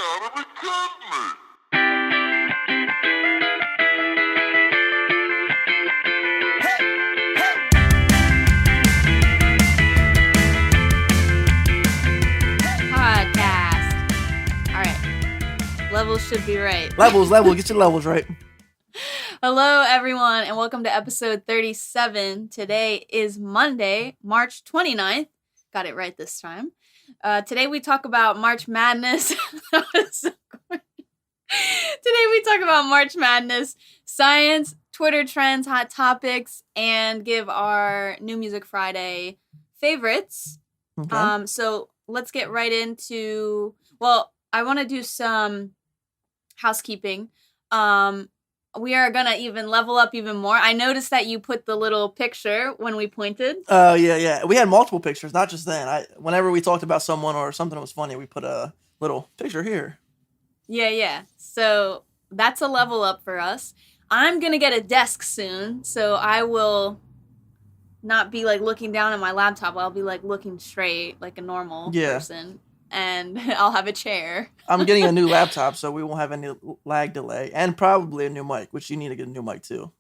gotta be kidding me. Podcast. All right. Levels should be right. Levels, get your levels right. Hello, everyone, and welcome to episode 37. Today is Monday, March 29th. Got it right this time. Today we talk about March Madness. That was so corny. Today we talk about March Madness, science, Twitter trends, hot topics, and give our New Music Friday favorites. Okay. So let's get right into, well, I want to do some housekeeping. We are going to even level up even more. I noticed that you put the little picture when we pointed. Yeah. We had multiple pictures, not just then. Whenever we talked about someone or something that was funny, we put a little picture here. Yeah. So that's a level up for us. I'm going to get a desk soon, so I will not be like looking down at my laptop. I'll be like looking straight like a normal person. And I'll have a chair. I'm getting a new laptop, so we won't have any lag delay, and probably a new mic, which you need to get a new mic too.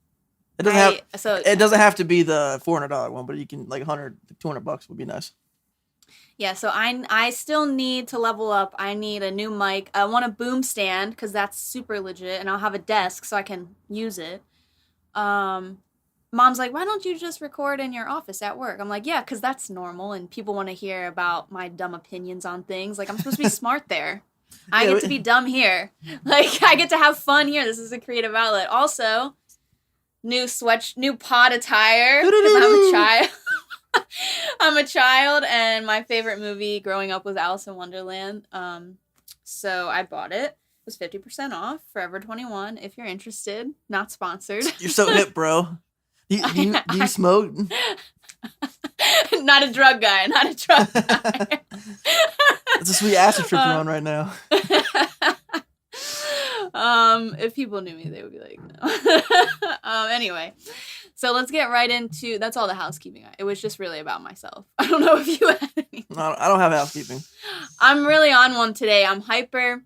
It doesn't have to be the $400 one, but you can like $100-$200 would be nice. Yeah, so I still need to level up. I need a new mic. I want a boom stand because that's super legit, and I'll have a desk so I can use it. Mom's like, why don't you just record in your office at work? I'm like, yeah, because that's normal, and people want to hear about my dumb opinions on things. Like, I'm supposed to be smart there. I get to be dumb here. Like, I get to have fun here. This is a creative outlet. Also, new pod attire, because I'm a child. I'm a child, and my favorite movie growing up was Alice in Wonderland. So I bought it. It was 50% off, Forever 21, if you're interested. Not sponsored. You're so hip, bro. Do you smoke? Not a drug guy. It's a sweet acid trip you're on right now. If people knew me, they would be like, no. Anyway, so let's get right into, that's all the housekeeping. It was just really about myself. I don't know if you had anything. No, I don't have housekeeping. I'm really on one today. I'm hyper,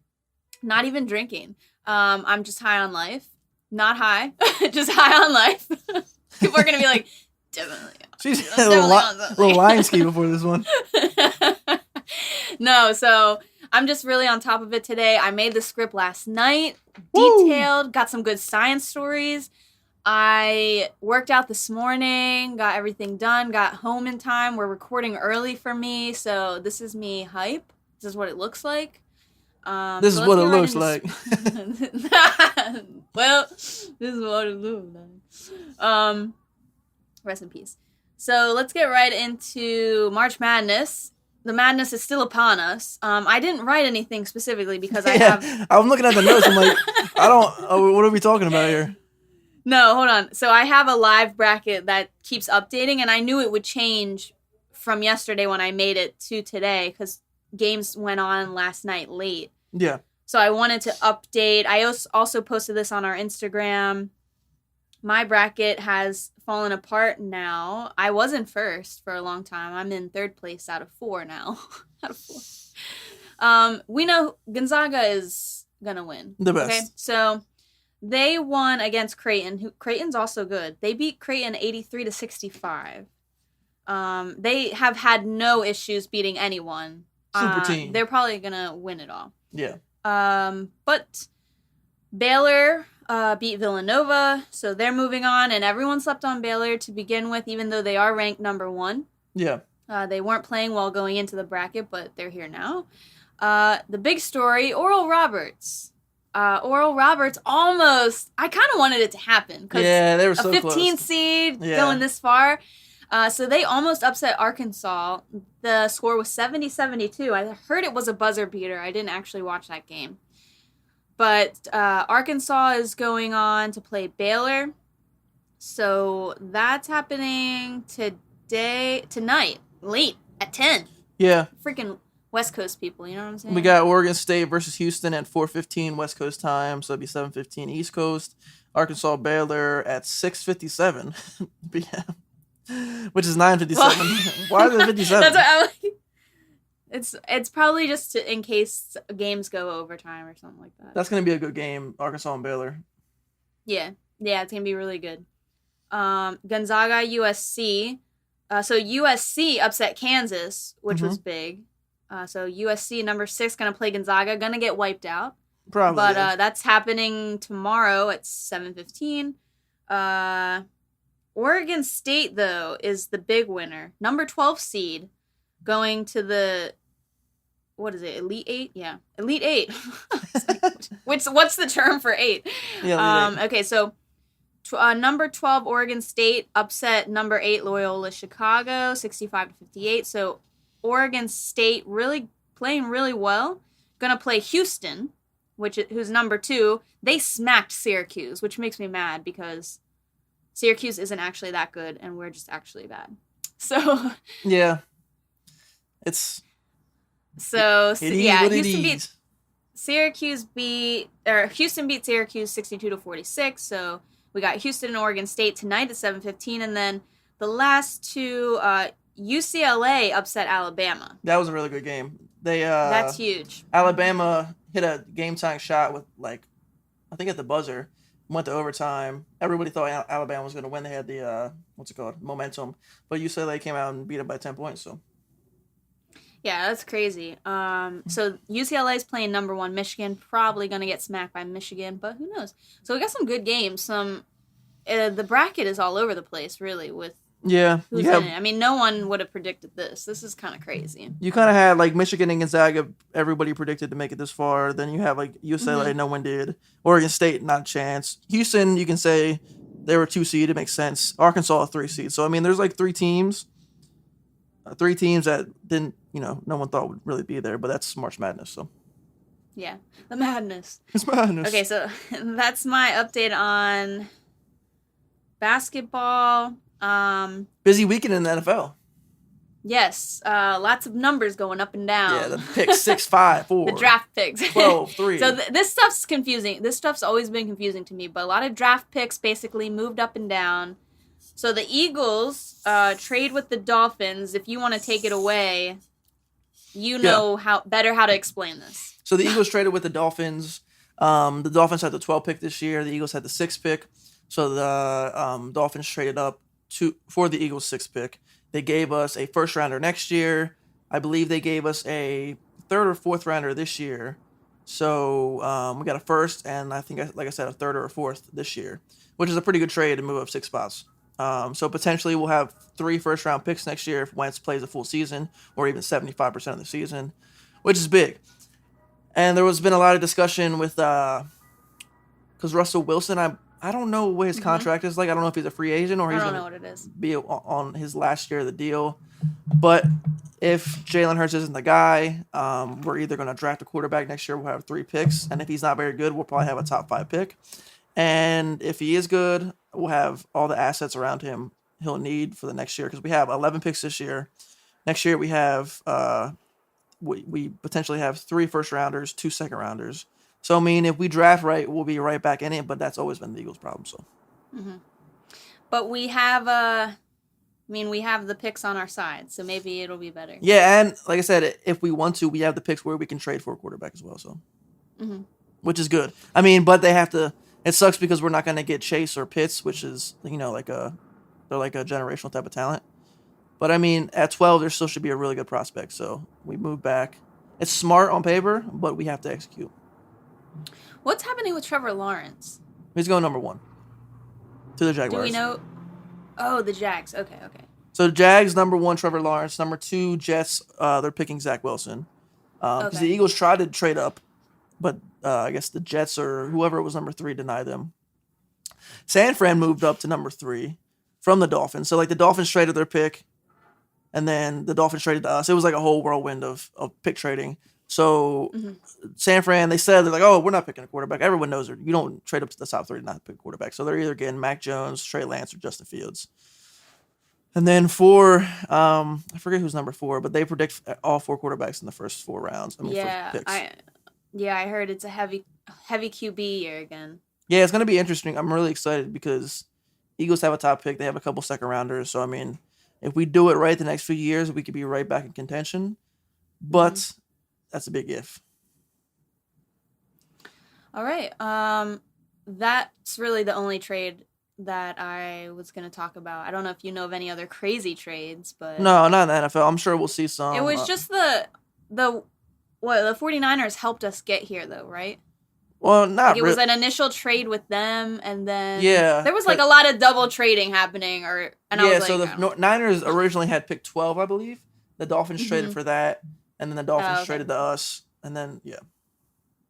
not even drinking. I'm just high on life. Not high, just high on life. People are going to be like, definitely. She's a little lion ski before this one. No, so I'm just really on top of it today. I made the script last night, detailed, got some good science stories. I worked out this morning, got everything done, got home in time. We're recording early for me, so this is me hype. This is what it looks like. This is what it looks like. Well, this is what it looks like. Rest in peace. So let's get right into March Madness. The madness is still upon us. I didn't write anything specifically because I'm looking at the notes. I'm like, what are we talking about here? No, hold on. So I have a live bracket that keeps updating, and I knew it would change from yesterday when I made it to today because games went on last night late. Yeah. So I wanted to update. I also posted this on our Instagram. My bracket has fallen apart now. I was in first for a long time. I'm in third place out of 4 now. Out of 4. We know Gonzaga is going to win. The best. Okay, so they won against Creighton. Creighton's also good. They beat Creighton 83-65. They have had no issues beating anyone. Super team. They're probably going to win it all. Yeah. But Baylor beat Villanova, so they're moving on, and everyone slept on Baylor to begin with, even though they are ranked number 1. Yeah. They weren't playing well going into the bracket, but they're here now. The big story, Oral Roberts. Oral Roberts almost, I kind of wanted it to happen. Yeah, they were so close. A 15 close. seed going this far. So they almost upset Arkansas. The score was 70-72. I heard it was a buzzer beater. I didn't actually watch that game. But Arkansas is going on to play Baylor. So that's happening tonight, late at 10. Yeah. Freaking West Coast people, you know what I'm saying? We got Oregon State versus Houston at 4:15 West Coast time, so it'd be 7:15 East Coast. Arkansas Baylor at 6:57 p.m., which is 9:57. Why is it 57? That's what I'm like. It's probably just in case games go overtime or something like that. That's gonna be a good game, Arkansas and Baylor. Yeah, it's gonna be really good. Gonzaga USC. So USC upset Kansas, which was big. So USC number 6 gonna play Gonzaga, gonna get wiped out. Probably. But that's happening tomorrow at 7:15. Oregon State though is the big winner, number 12 seed, going to the Elite 8? Yeah, Elite 8. What's the term for 8? Yeah. Okay, so number 12 Oregon State upset number 8 Loyola Chicago 65-58. So Oregon State really playing really well. Gonna play Houston, who's number 2. They smacked Syracuse, which makes me mad because Syracuse isn't actually that good, and we're just actually bad. So yeah, Houston beat Syracuse 62-46. So we got Houston and Oregon State tonight at 7:15, and then the last two, UCLA upset Alabama. That was a really good game. That's huge. Alabama hit a game-tying shot with, like, I think at the buzzer, went to overtime. Everybody thought Alabama was going to win. They had the, momentum. But UCLA came out and beat them by 10 points, so. Yeah, that's crazy. So UCLA is playing number 1 Michigan, probably going to get smacked by Michigan, but who knows? So we got some good games. The bracket is all over the place, really, with who's in it. I mean, no one would have predicted this. This is kind of crazy. You kind of had, like, Michigan and Gonzaga, everybody predicted to make it this far. Then you have, like, UCLA, no one did. Oregon State, not a chance. Houston, you can say they were 2 seed. It makes sense. Arkansas, 3 seed. So, I mean, there's, like, 3 teams that didn't, no one thought would really be there. But that's March Madness, so. Yeah, the madness. It's madness. Okay, so that's my update on basketball. Busy weekend in the NFL. Yes, lots of numbers going up and down. Yeah, the picks 6, 5, 4. The draft picks 12, 3. So this stuff's confusing. This stuff's always been confusing to me. But a lot of draft picks basically moved up and down. So the Eagles trade with the Dolphins. If you want to take it away, how to explain this. So the Eagles traded with the Dolphins. The Dolphins had the 12th pick this year. The Eagles had the 6th pick. So the Dolphins traded up for the Eagles' 6th pick. They gave us a first rounder next year. I believe they gave us a 3rd or 4th rounder this year. So we got a first and I think, like I said, a 3rd or a 4th this year, which is a pretty good trade to move up 6 spots. So potentially we'll have 3 first-round picks next year if Wentz plays a full season or even 75% of the season, which is big. And there was been a lot of discussion with because Russell Wilson, I don't know what his contract is like. I don't know if he's a free agent or he's going to be on his last year of the deal. But if Jalen Hurts isn't the guy, we're either going to draft a quarterback next year. We'll have 3 picks. And if he's not very good, we'll probably have a top 5 pick. And if he is good, we'll have all the assets around him he'll need for the next year because we have 11 picks this year. Next year we have we potentially have 3 first-rounders, 2 second-rounders. So, I mean, if we draft right, we'll be right back in it, but that's always been the Eagles' problem. So, But we have we have the picks on our side, so maybe it'll be better. Yeah, and like I said, if we want to, we have the picks where we can trade for a quarterback as well, so. Which is good. I mean, but they have to, it sucks because we're not going to get Chase or Pitts, which is, they're like a generational type of talent. But, I mean, at 12, there still should be a really good prospect, so we move back. It's smart on paper, but we have to execute. What's happening with Trevor Lawrence? He's going number 1 to the Jaguars. Do we know? Oh, the Jags. Okay. So Jags number 1, Trevor Lawrence. Number 2, Jets. They're picking Zach Wilson. Because the Eagles tried to trade up, but I guess the Jets or whoever was number 3 denied them. San Fran moved up to number 3 from the Dolphins. So like the Dolphins traded their pick, and then the Dolphins traded to us. It was like a whole whirlwind of pick trading. So San Fran, they're like, oh, we're not picking a quarterback. Everyone knows you don't trade up to the top 3 to not pick a quarterback. So they're either getting Mac Jones, Trey Lance, or Justin Fields. And then I forget who's number 4, but they predict all 4 quarterbacks in the first 4 rounds. First picks. I heard it's a heavy QB year again. Yeah, it's going to be interesting. I'm really excited because Eagles have a top pick. They have a couple second rounders. So, I mean, if we do it right the next few years, we could be right back in contention. but that's a big if. All right. That's really the only trade that I was going to talk about. I don't know if you know of any other crazy trades, but No, not in the NFL. I'm sure we'll see some. it was just the 49ers helped us get here though, right? Well, not Like it was an initial trade with them, and then there was like a lot of double trading happening. I was so like, the Niners originally had pick 12, I believe. The Dolphins traded for that, and then the Dolphins traded to us, and then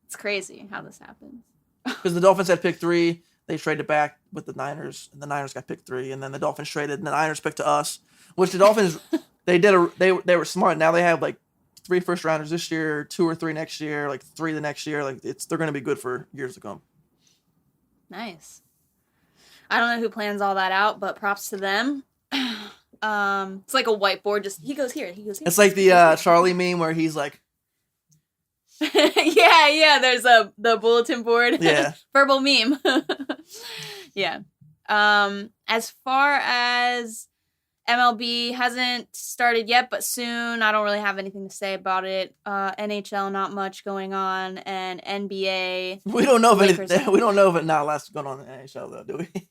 it's crazy how this happens. Because the Dolphins had pick 3, they traded back with the Niners, and the Niners got pick 3, and then the Dolphins traded, and the Niners picked to us, which the Dolphins they were smart. Now they have like 3 first rounders this year, 2 or 3 next year, like 3 the next year. Like they're going to be good for years to come. Nice. I don't know who plans all that out, but props to them. It's like a whiteboard. Just he goes here, he goes here. It's like the Charlie meme where he's like, yeah. There's the bulletin board. Yeah. Verbal meme. Yeah. As far as MLB hasn't started yet, but soon. I don't really have anything to say about it. NHL, not much going on, and NBA. We don't know if it not less going on in the NHL though, do we?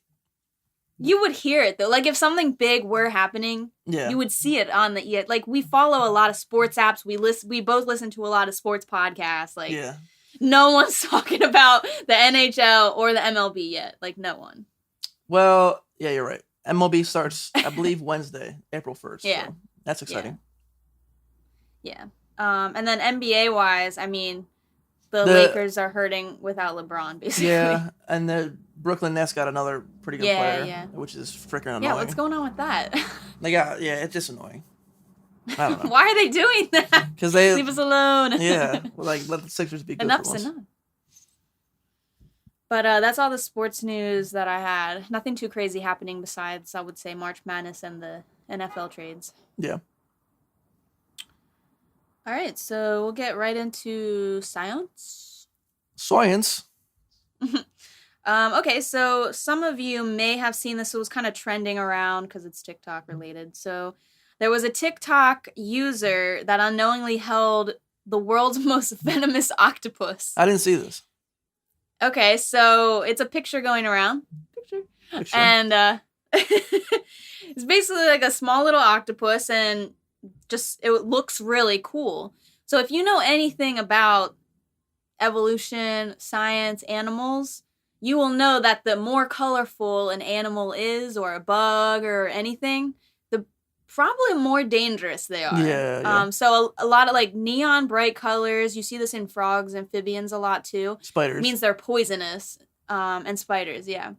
You would hear it though. Like if something big were happening, you would see it on the like we follow a lot of sports apps. We both listen to a lot of sports podcasts. Like no one's talking about the NHL or the MLB yet. Like no one. Well, yeah, you're right. MLB starts, I believe, Wednesday, April 1st. Yeah. So that's exciting. Yeah. And then NBA wise, I mean, the Lakers are hurting without LeBron, basically. Yeah, and the Brooklyn Nets got another pretty good player, which is freaking annoying. Yeah, what's going on with that? It's just annoying. I don't know. Why are they doing that? Because they leave us alone. Yeah, let the Sixers be good Enough's for once. enough. But that's all the sports news that I had. Nothing too crazy happening besides, I would say, March Madness and the NFL trades. Yeah. All right, so we'll get right into science. Science? Okay, so some of you may have seen this. It was kind of trending around because it's TikTok related. So there was a TikTok user that unknowingly held the world's most venomous octopus. I didn't see this. Okay, so it's a picture going around. Picture. And it's basically like a small little octopus, and just it looks really cool. So if you know anything about evolution, science, animals, you will know that the more colorful an animal is, or a bug or anything, the probably more dangerous they are. Yeah. So a lot of like neon bright colors. You see this in frogs, amphibians a lot too. Spiders. It means they're poisonous. And spiders, yeah.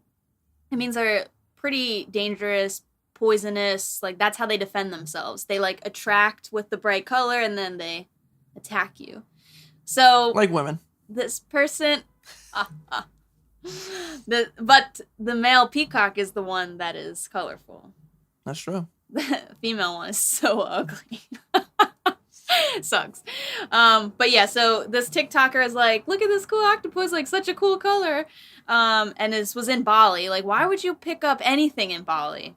It means they're pretty dangerous, poisonous. Like that's how they defend themselves. They like attract with the bright color and then they attack you. So like women. This person but the male peacock is the one that is colorful. That's true. The female one is so ugly. Sucks. But yeah, so this TikToker is like, look at this cool octopus, like such a cool color. And this was in Bali. Like, why would you pick up anything in Bali?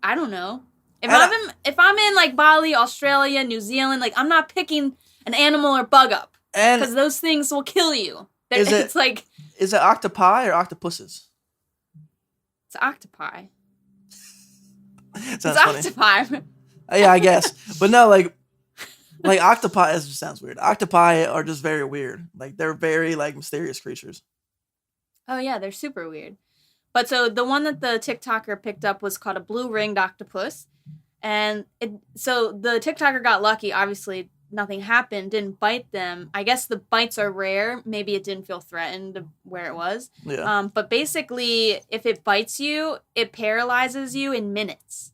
I don't know. If I'm in like Bali, Australia, New Zealand, like I'm not picking an animal or bug up because those things will kill you. Is it octopi or octopuses? It's octopi. It's funny. Octopi. Yeah, I guess. But no, like octopi just sounds weird. Octopi are just very weird. Like they're very like mysterious creatures. Oh yeah, they're super weird. But so the one that the TikToker picked up was called a blue ringed octopus. And so the TikToker got lucky. Obviously, nothing happened, didn't bite them. I guess the bites are rare. Maybe it didn't feel threatened where it was. Yeah. But basically, if it bites you, it paralyzes you in minutes.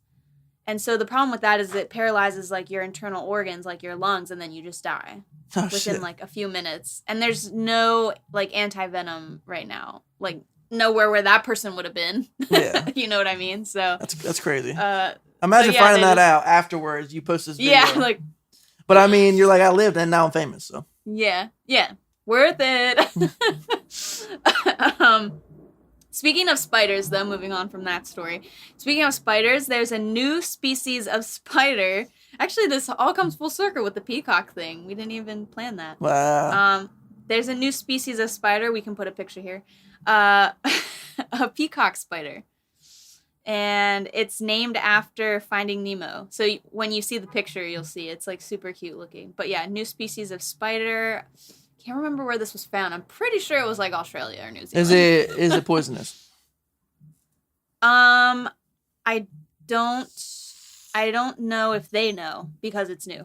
And so the problem with that is it paralyzes like your internal organs, like your lungs, and then you just die within like a few minutes. And there's no like anti-venom right now. Like nowhere where that person would have been. Yeah. You know what I mean? So that's crazy. Imagine finding that out afterwards. You post this video. Yeah, like. But I mean, you're like, I lived and now I'm famous, so. Yeah, worth it. Speaking of spiders, though, moving on from that story. Speaking of spiders, there's a new species of spider. Actually, this all comes full circle with the peacock thing. We didn't even plan that. Wow. There's a new species of spider. We can put a picture here. A peacock spider. And it's named after Finding Nemo. So when you see the picture, you'll see it's like super cute looking. But yeah, new species of spider. Can't remember where this was found. I'm pretty sure it was like Australia or New Zealand. Is it poisonous? I don't know if they know because it's new.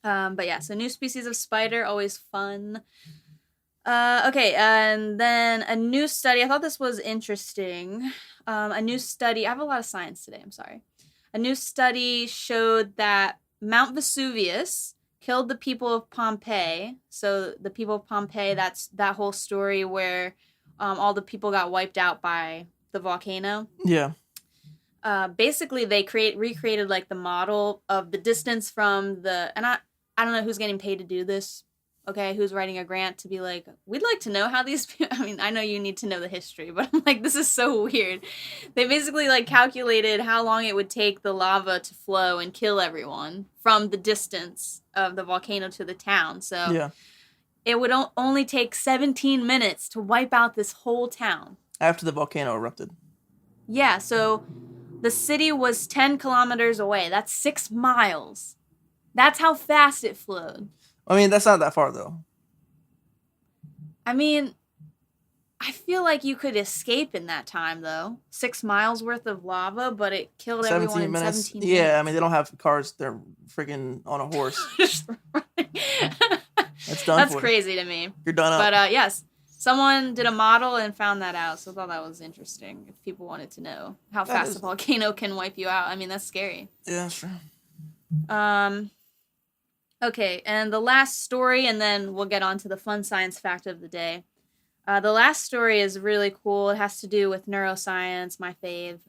But yeah, so new species of spider, always fun. Okay, and then a new study. I thought this was interesting. A new study. I have a lot of science today. I'm sorry. A new study showed that Mount Vesuvius killed the people of Pompeii. So the people of Pompeii, that's that whole story where all the people got wiped out by the volcano. Yeah. Basically, they recreated like the model of the distance from the, and I don't know who's getting paid to do this. Okay, who's writing a grant to be like, we'd like to know how these people, I mean, I know you need to know the history, but I'm like, this is so weird. They basically like calculated how long it would take the lava to flow and kill everyone from the distance of the volcano to the town. So Yeah. it would only take 17 minutes to wipe out this whole town. After the volcano erupted. Yeah, so the city was 10 kilometers away. That's 6 miles. That's how fast it flowed. I mean, that's not that far, though. I mean, I feel like you could escape in that time, though. 6 miles worth of lava, but it killed everyone in 17 minutes. Yeah, I mean, they don't have cars. They're freaking on a horse. That's done. That's crazy to me. You're done up. But yes, someone did a model and found that out, so I thought that was interesting. If people wanted to know how fast a volcano can wipe you out, I mean, that's scary. Yeah, sure. Okay, and the last story, and then we'll get on to the fun science fact of the day. The last story is really cool. It has to do with neuroscience, my fave.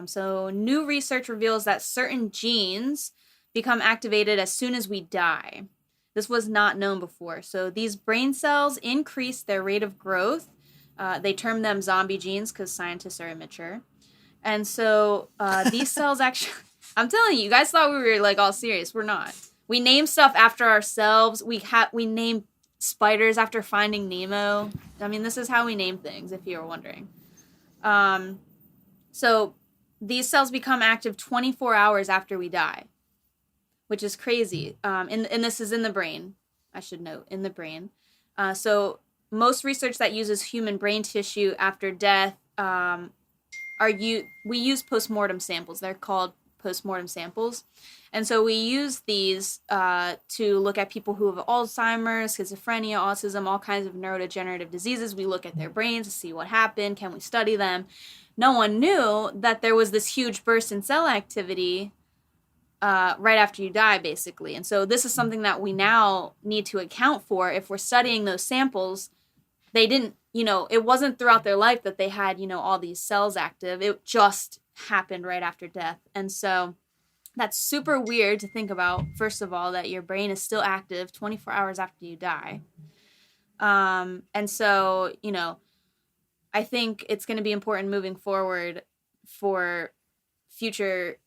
So new research reveals that certain genes become activated as soon as we die. This was not known before. So these brain cells increase their rate of growth. They term them zombie genes because scientists are immature. And so these cells actually... I'm telling you, you guys thought we were like all serious. We're not. We name stuff after ourselves. We name spiders after Finding Nemo. I mean, this is how we name things, if you were wondering. So these cells become active 24 hours after we die, which is crazy. And this is in the brain, I should note, in the brain. So most research that uses human brain tissue after death we use postmortem samples. They're called postmortem samples. And so we use these to look at people who have Alzheimer's, schizophrenia, autism, all kinds of neurodegenerative diseases. We look at their brains to see what happened. Can we study them? No one knew that there was this huge burst in cell activity right after you die, basically. And so this is something that we now need to account for. If we're studying those samples, they didn't, it wasn't throughout their life that they had, all these cells active. It just happened right after death. And so that's super weird to think about, first of all, that your brain is still active 24 hours after you die. And so, I think it's going to be important moving forward for future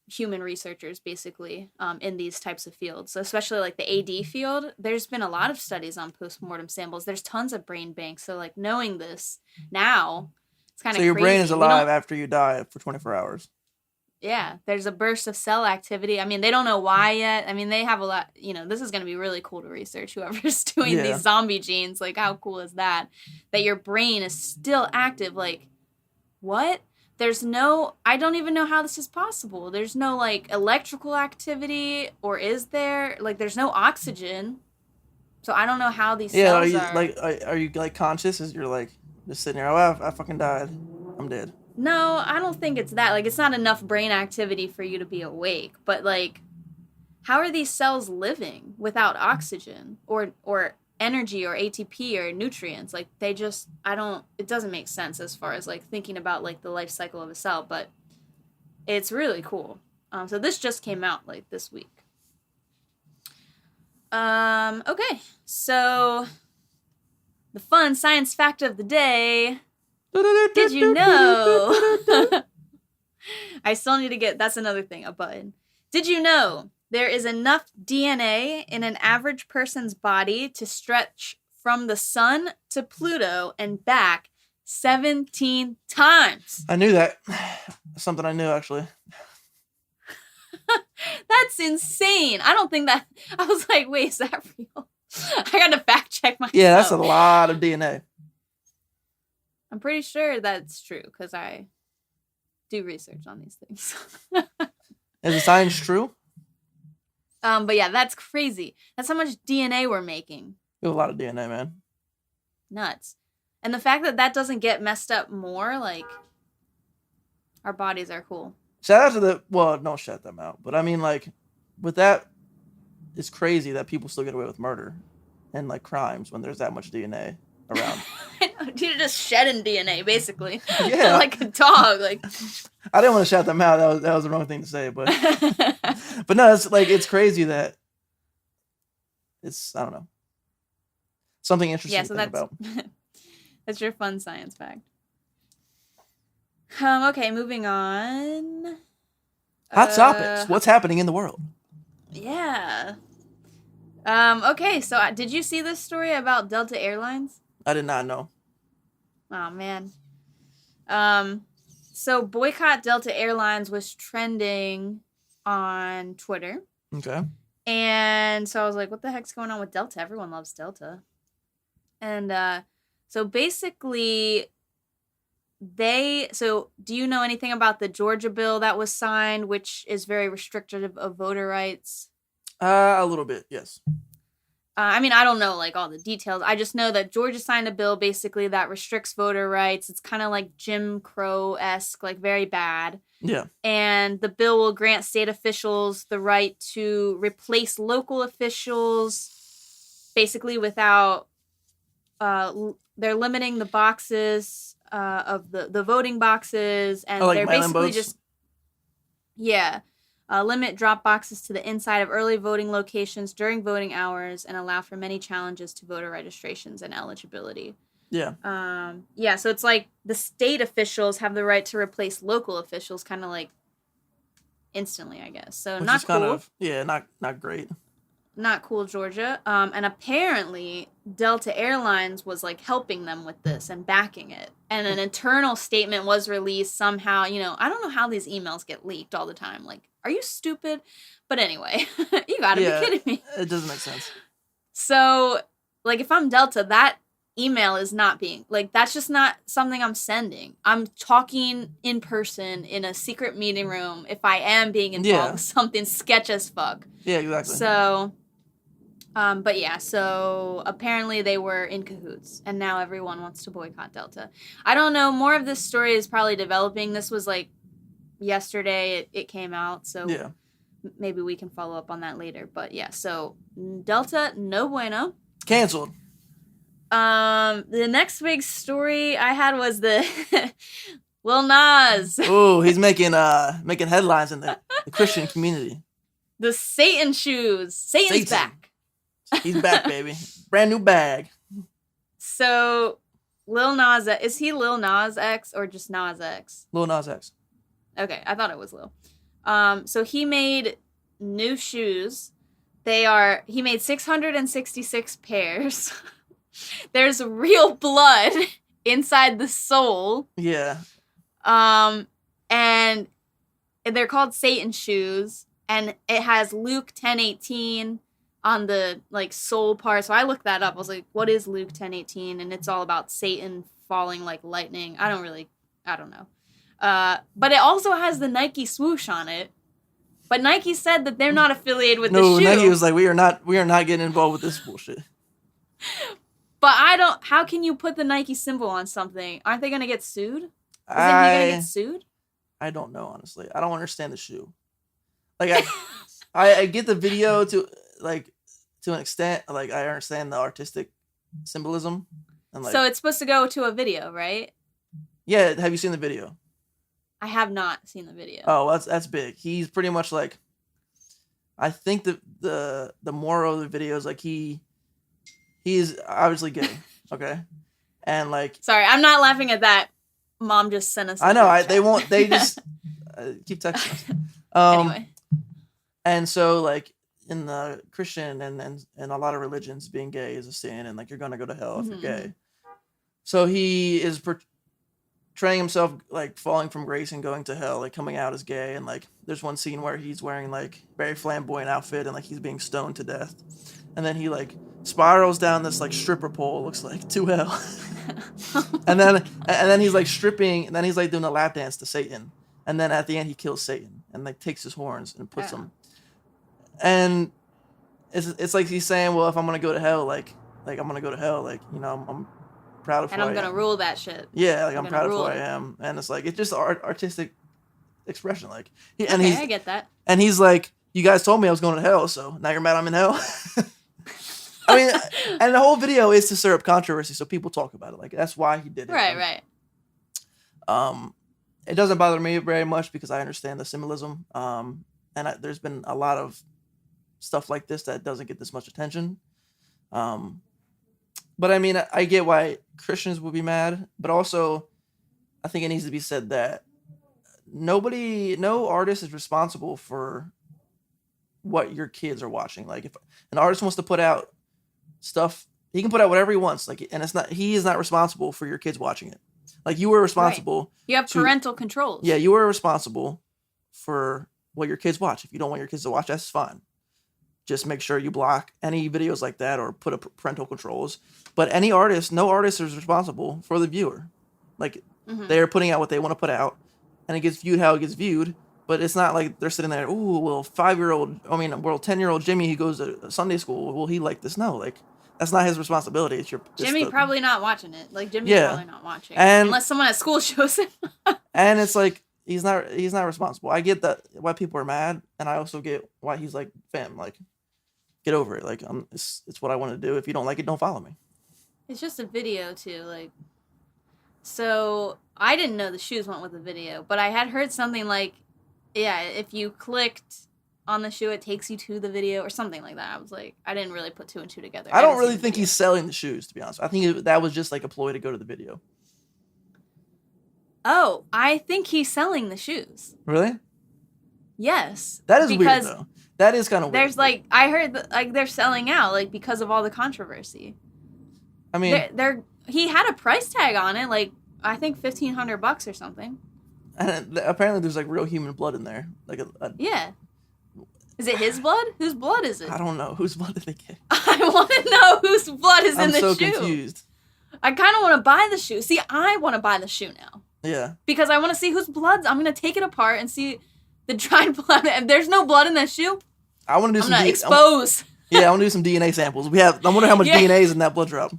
human researchers, basically, in these types of fields. So especially like the AD field, there's been a lot of studies on postmortem samples. There's tons of brain banks. So like knowing this now, it's kind of crazy. So your brain is alive after you die for 24 hours. Yeah, there's a burst of cell activity. I mean, they don't know why yet. I mean, they have a lot, this is going to be really cool to research, whoever's doing these zombie genes. Like, how cool is that? That your brain is still active. Like, what? I don't even know how this is possible. There's no, like, electrical activity, or is there? Like, there's no oxygen. So I don't know how these cells are. Are you, like, conscious as you're, like, just sitting there, oh, I fucking died. I'm dead. No, I don't think it's that. Like, it's not enough brain activity for you to be awake. But, like, how are these cells living without oxygen or energy or ATP or nutrients? Like, it doesn't make sense as far as, like, thinking about, like, the life cycle of a cell. But it's really cool. So this just came out, like, this week. Okay. So the fun science fact of the day. Did you know? I still need to get, that's another thing, a button. Did you know there is enough DNA in an average person's body to stretch from the sun to Pluto and back 17 times? I knew that. Something I knew, actually. That's insane. I don't think that, I was like, wait, is that real? I gotta fact check myself. Yeah, that's a lot of DNA. I'm pretty sure that's true because I do research on these things. Is the science true? But yeah, that's crazy. That's how much DNA we're making. We have a lot of DNA, man. Nuts. And the fact that that doesn't get messed up more, like, our bodies are cool. Shout out to the, well, don't shout them out, but I mean, like, with that, it's crazy that people still get away with murder and, like, crimes when there's that much DNA around. You're just shedding DNA, basically. Yeah. Like a dog. Like, I didn't want to shout them out. That was the wrong thing to say, but but no, it's like, it's crazy that it's, I don't know, something interesting to think about. That's your fun science fact. Okay, moving on. Hot topics. What's happening in the world? Yeah. Okay, so did you see this story about Delta Airlines? I did not know. Oh, man. So boycott Delta Airlines was trending on Twitter. Okay. And so I was like, what the heck's going on with Delta? Everyone loves Delta. And so basically, so do you know anything about the Georgia bill that was signed, which is very restrictive of voter rights? A little bit, yes. I mean, I don't know, like, all the details. I just know that Georgia signed a bill, basically, that restricts voter rights. It's kind of like Jim Crow-esque, like, very bad. Yeah. And the bill will grant state officials the right to replace local officials, basically without, they're limiting the boxes of the voting boxes, and like they're basically votes? just, yeah. Limit drop boxes to the inside of early voting locations during voting hours and allow for many challenges to voter registrations and eligibility. Yeah. Yeah, so it's like the state officials have the right to replace local officials kind of like instantly, I guess. So Which not is kind cool. of, yeah, not great. Not cool, Georgia. And apparently Delta Airlines was like helping them with this and backing it. And an internal statement was released somehow. You know, I don't know how these emails get leaked all the time. Like, are you stupid? But anyway, you gotta be kidding me. It doesn't make sense. So, like, if I'm Delta, that email is not being, like, that's just not something I'm sending. I'm talking in person in a secret meeting room if I am being involved with something sketch as fuck. Yeah, exactly. So, but yeah, so apparently they were in cahoots, and now everyone wants to boycott Delta. I don't know, more of this story is probably developing. This was, like, yesterday it came out, so yeah. Maybe we can follow up on that later. But yeah, so Delta, no bueno. Canceled. The next big story I had was the Lil Nas. Oh, he's making headlines in the Christian community. The Satan shoes. Satan's back. He's back, baby. Brand new bag. So Lil Nas, is he Lil Nas X or just Nas X? Lil Nas X. Okay, I thought it was Lil. So he made new shoes. He made 666 pairs. There's real blood inside the sole. Yeah. And they're called Satan shoes, and it has Luke 10:18 on the, like, sole part. So I looked that up. I was like, what is Luke 10:18? And it's all about Satan falling like lightning. I don't know. But it also has the Nike swoosh on it. But Nike said that they're not affiliated with the shoe. No, Nike was like, we are not getting involved with this bullshit. But how can you put the Nike symbol on something? Aren't they going to get sued? Isn't he going to get sued? I don't know, honestly. I don't understand the shoe. Like, I get the video to an extent. Like, I understand the artistic symbolism. And, like, so it's supposed to go to a video, right? Yeah, have you seen the video? I have not seen the video. Oh, that's big. He's pretty much like, I think the moral of the video is like he's obviously gay. Okay, and like Sorry, I'm not laughing at that. Mom just sent us. I know they won't. They just keep texting us. Anyway, and so like in the Christian and a lot of religions, being gay is a sin, and like you're gonna go to hell if you're gay. So he is portraying himself like falling from grace and going to hell, like coming out as gay. And like there's one scene where he's wearing like very flamboyant outfit and like he's being stoned to death, and then he like spirals down this like stripper pole, looks like, to hell. and then he's like stripping, and then he's like doing a lap dance to Satan, and then at the end he kills Satan and like takes his horns and puts them. And it's like he's saying, well, if I'm gonna go to hell, like I'm gonna go to hell, like, you know, I'm proud of who I am. And I'm gonna rule that shit. Yeah, like I'm proud of who I am, and it's like it's just artistic expression, like. I get that. And he's like, you guys told me I was going to hell, so now you're mad I'm in hell. I mean, and the whole video is to stir up controversy, so people talk about it. Like that's why he did it. Right. It doesn't bother me very much because I understand the symbolism. And there's been a lot of stuff like this that doesn't get this much attention. But I mean, I get why Christians would be mad, but also I think it needs to be said that no artist is responsible for what your kids are watching. Like if an artist wants to put out stuff, he can put out whatever he wants. Like, and he is not responsible for your kids watching it. Like you were responsible. Right. You have parental controls. Yeah, you were responsible for what your kids watch. If you don't want your kids to watch, that's fine. Just make sure you block any videos like that or put up parental controls. But no artist is responsible for the viewer. Like they're putting out what they want to put out, and it gets viewed how it gets viewed. But it's not like they're sitting there, oh, well, 10-year-old Jimmy who goes to Sunday school, will he like this? No, like that's not his responsibility. It's Jimmy probably not watching it. Like Jimmy's probably not watching, unless someone at school shows him. And it's like he's not responsible. I get that why people are mad, and I also get why he's like, fam, like get over it. Like it's what I want to do. If you don't like it, don't follow me. It's just a video too, like. So I didn't know the shoes went with the video, but I had heard something like, yeah, if you clicked on the shoe, it takes you to the video or something like that. I was like, I didn't really put two and two together. I don't really think he's selling the shoes, to be honest. I think that was just like a ploy to go to the video. Oh, I think he's selling the shoes. Really? Yes. That is weird, though. That is kind of weird. There's like, I heard that, like they're selling out like because of all the controversy. I mean, he had a price tag on it, like I think $1,500 or something. And apparently, there's like real human blood in there, like yeah. Is it his blood? Whose blood is it? I don't know. Whose blood did they get? I want to know whose blood is in the shoe. I'm so confused. I kind of want to buy the shoe. See, I want to buy the shoe now. Yeah. Because I want to see whose blood. I'm going to take it apart and see the dried blood. If there's no blood in that shoe, I want to do some expose. Yeah, I want to do some DNA samples. I wonder how much DNA is in that blood drop.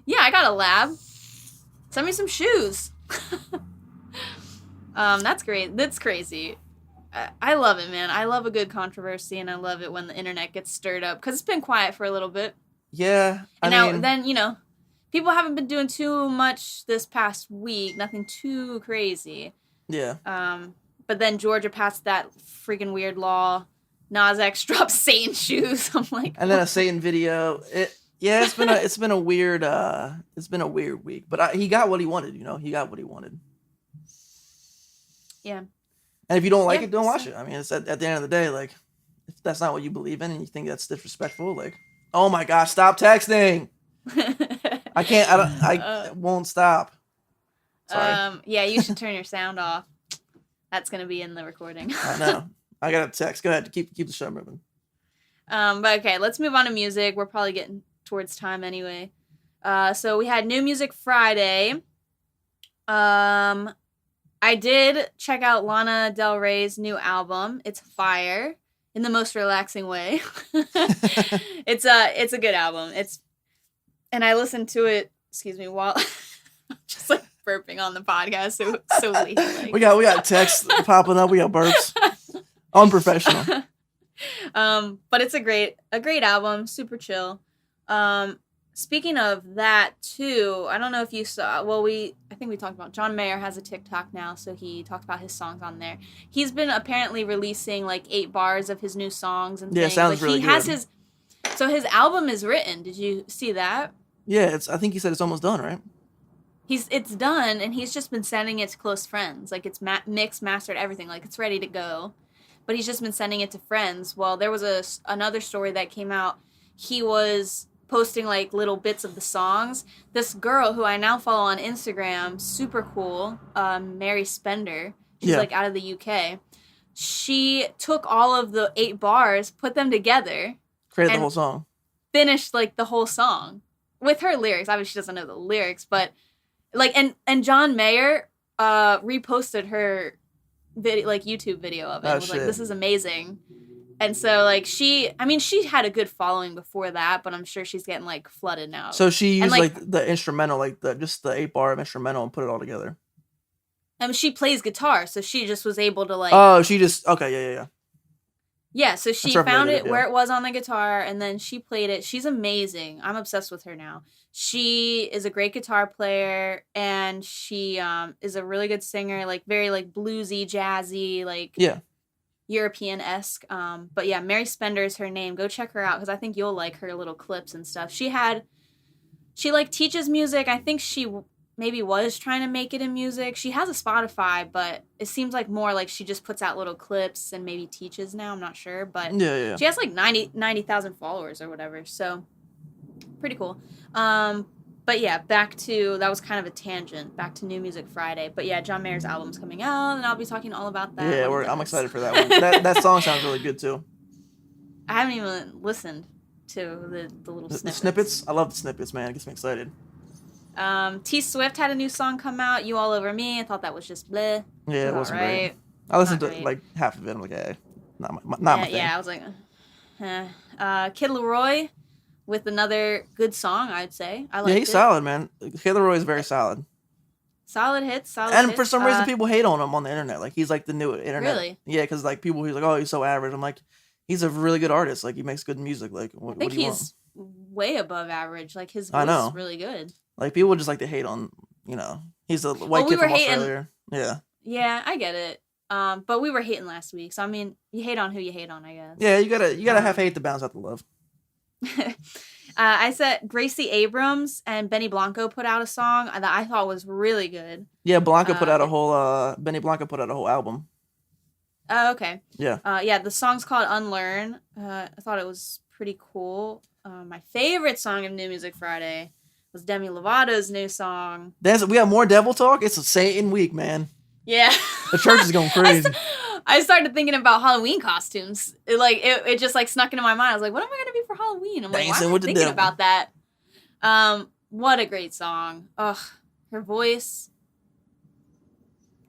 Yeah, I got a lab. Send me some shoes. That's great. That's crazy. I love it, man. I love a good controversy, and I love it when the internet gets stirred up because it's been quiet for a little bit. Yeah, then people haven't been doing too much this past week. Nothing too crazy. Yeah. But then Georgia passed that freaking weird law. Nas X dropped Satan shoes. I'm like, and then a Satan video. It's been a weird week. But he got what he wanted. He got what he wanted. Yeah. And if you don't like it, don't watch it. I mean, it's at the end of the day, like, if that's not what you believe in and you think that's disrespectful, like, oh my gosh, stop texting. I won't stop. Sorry. Yeah, you should turn your sound off. That's going to be in the recording. I know. I got a text. Go ahead. Keep the show moving. But okay, let's move on to music. We're probably getting towards time anyway. So we had New Music Friday. I did check out Lana Del Rey's new album. It's fire in the most relaxing way. It's a good album. And I listened to it, while just like burping on the podcast. So late. Like. We got texts popping up. We got burps. Unprofessional. But it's a great album. Super chill. Speaking of that too, I don't know if you saw. Well, I think we talked about John Mayer has a TikTok now, so he talked about his songs on there. He's been apparently releasing like 8 bars of his new songs and things. Yeah, sounds really good. So his album is written. Did you see that? Yeah, I think he said it's almost done, right? It's done, and he's just been sending it to close friends. Like it's mixed, mastered, everything. Like it's ready to go, but he's just been sending it to friends. Well, there was another story that came out. He was posting like little bits of the songs. This girl who I now follow on Instagram, super cool, Mary Spender. She's like out of the UK. She took all of the 8 bars, put them together, created the whole song, finished like the whole song with her lyrics. Obviously, she doesn't know the lyrics, but like and John Mayer reposted her video, like YouTube video of it. Oh, and was like, this is amazing. And so like she had a good following before that, but I'm sure she's getting like flooded now. So she used like the instrumental, like just the 8-bar instrumental, and put it all together. She plays guitar, so she just was able to like. Oh, she just okay, yeah. Yeah, so she found it where it was on the guitar, and then she played it. She's amazing. I'm obsessed with her now. She is a great guitar player, and she is a really good singer, like very like bluesy, jazzy, like European-esque. But yeah, Mary Spender is her name. Go check her out because I think you'll like her little clips and stuff. She like teaches music. I think she maybe was trying to make it in music. She has a Spotify, but it seems like more like she just puts out little clips and maybe teaches now. I'm not sure, but she has like 90,000 followers or whatever. So pretty cool. But yeah, back to, that was kind of a tangent, back to New Music Friday. But yeah, John Mayer's album's coming out, and I'll be talking all about that. Yeah, I'm excited for that one. that song sounds really good too. I haven't even listened to the little snippets. The snippets? I love the snippets, man. It gets me excited. T Swift had a new song come out, You All Over Me. I thought that was just bleh. Yeah, it wasn't great. I listened to like half of it. I'm like, hey, not my thing. Yeah, I was like, Kid Laroi with another good song, I'd say. I like. Yeah, he's solid, man. Kid Laroi is very solid. Solid hits, And for some reason, people hate on him on the internet. Like he's like the new internet. Really? Yeah, because like people, he's like, oh, he's so average. I'm like, he's a really good artist. Like he makes good music. Like what do you want? Way above average. Like his voice is really good. Like people just like to hate on, he's a white kid from Australia. Yeah. Yeah, I get it. But we were hating last week, so I mean, you hate on who you hate on, I guess. Yeah, you gotta have hate to balance out the love. I said Gracie Abrams and Benny Blanco put out a song that I thought was really good. Yeah, Blanco put out a whole. Benny Blanco put out a whole album. Oh, okay. Yeah. Yeah, the song's called Unlearn. I thought it was pretty cool. My favorite song of New Music Friday was Demi Lovato's new song. We have more devil talk. It's a Satan week, man. Yeah. The church is going crazy. I started thinking about Halloween costumes. It just like snuck into my mind. I was like, what am I going to be for Halloween? I'm like, why am I thinking about that? What a great song. Ugh, her voice.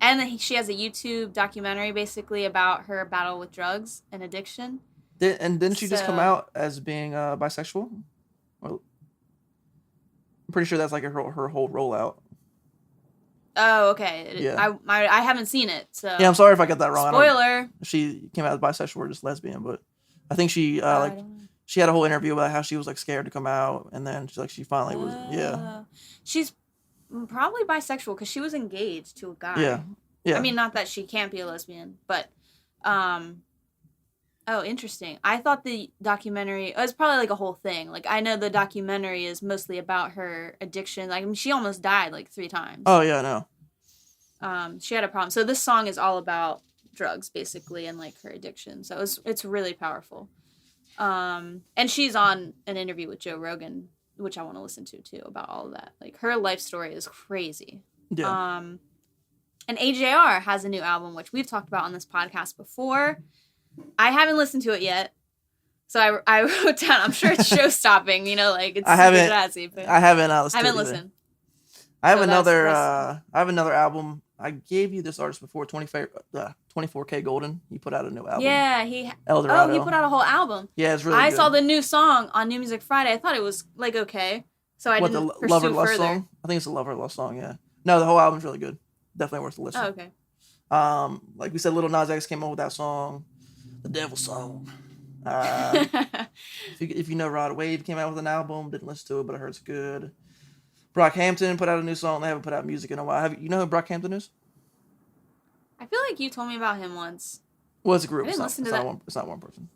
And she has a YouTube documentary basically about her battle with drugs and addiction. Didn't she just come out as being bisexual? Well, I'm pretty sure that's like her whole rollout. Oh, okay. Yeah. I haven't seen it, so. Yeah, I'm sorry if I got that wrong. Spoiler. She came out as bisexual or just lesbian, but I think she she had a whole interview about how she was like scared to come out, and then she finally was. Yeah. She's probably bisexual because she was engaged to a guy. Yeah. Yeah. I mean, not that she can't be a lesbian, but oh, interesting. I thought the documentary, it was probably like a whole thing. Like, I know the documentary is mostly about her addiction. Like, I mean, she almost died like 3 times. Oh, yeah, I know. She had a problem. So this song is all about drugs, basically, and like her addiction. So it's really powerful. And she's on an interview with Joe Rogan, which I want to listen to too, about all of that. Like, her life story is crazy. Yeah. And AJR has a new album, which we've talked about on this podcast before. I haven't listened to it yet, so I wrote down. I'm sure it's show-stopping. Like it's jazzy, but I haven't listened. I haven't listened. I have another. I have another album. I gave you this artist before. 24K Golden. He put out a new album. Yeah, Eldorado. Oh, he put out a whole album. Yeah, it's really. I good. saw the new song on New Music Friday. I thought it was like okay, so I didn't pursue Lover Lust further. song? I think it's a Lover Lust song. Yeah. No, the whole album's really good. Definitely worth a listen. Oh, okay. Like we said, Lil Nas X came up with that song. The Devil Song. If you know Rod Wave came out with an album, didn't listen to it, but I heard it's good. Brockhampton put out a new song. They haven't put out music in a while. You know who Brockhampton is? I feel like you told me about him once. Well, it's a group. I didn't listen to that. It's not one person.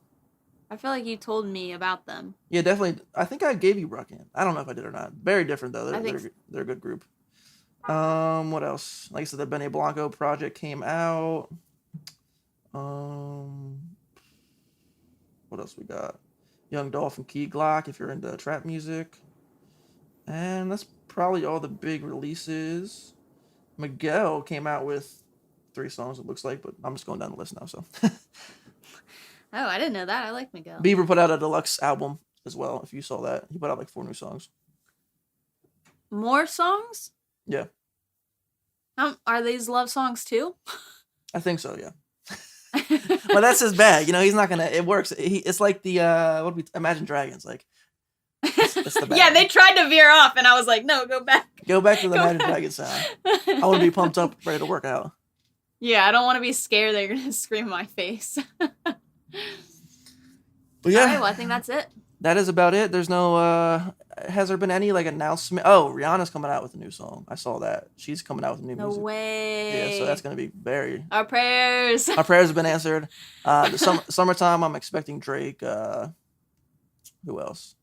I feel like you told me about them. Yeah, definitely. I think I gave you Ruckin. I don't know if I did or not. Very different though. They're a good group. What else? Like I said, the Benny Blanco project came out. What else we got? Young Dolph and Key Glock if you're into trap music. And that's probably all the big releases. Miguel came out with 3 songs, it looks like, but I'm just going down the list now, so. Oh, I didn't know that. I like Miguel. Bieber put out a deluxe album as well, if you saw that. He put out like 4 new songs. More songs? Yeah. Are these love songs too? I think so, yeah. Well, that's his bag. He's not gonna. It works. It's like the what we Imagine Dragons. Like, it's the bag. Yeah, they tried to veer off, and I was like, no, go back. Go back to the Imagine Dragons sound. I want to be pumped up, ready to work out. Yeah, I don't want to be scared that you're gonna scream in my face. But yeah, all right, well, I think that's it. That is about it. There's no. Has there been any like announcement? Oh, Rihanna's coming out with a new song. I saw that. She's coming out with new music. No way. Yeah, so that's gonna be very. Our prayers. Our prayers have been answered. Summertime. I'm expecting Drake. Who else?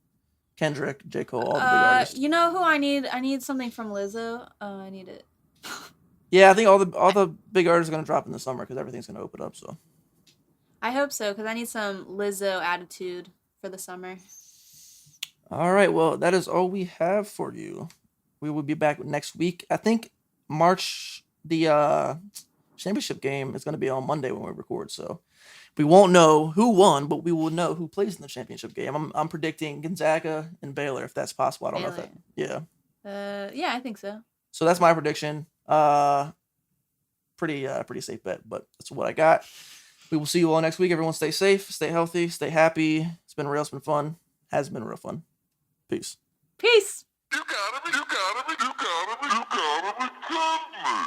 Kendrick, J. Cole, all the big artists. You know who I need? I need something from Lizzo. I need it. Yeah, I think all the big artists are gonna drop in the summer because everything's gonna open up. So. I hope so because I need some Lizzo attitude for the summer. All right, well, that is all we have for you. We will be back next week. I think March, the championship game is going to be on Monday when we record, so we won't know who won, but we will know who plays in the championship game. I'm predicting Gonzaga and Baylor, if that's possible. I don't know if that... Yeah. Yeah, I think so. So that's my prediction. Pretty safe bet, but that's what I got. We will see you all next week. Everyone stay safe, stay healthy, stay happy. It's been real. It's been fun. Has been real fun. Peace. Peace. You gotta be good me.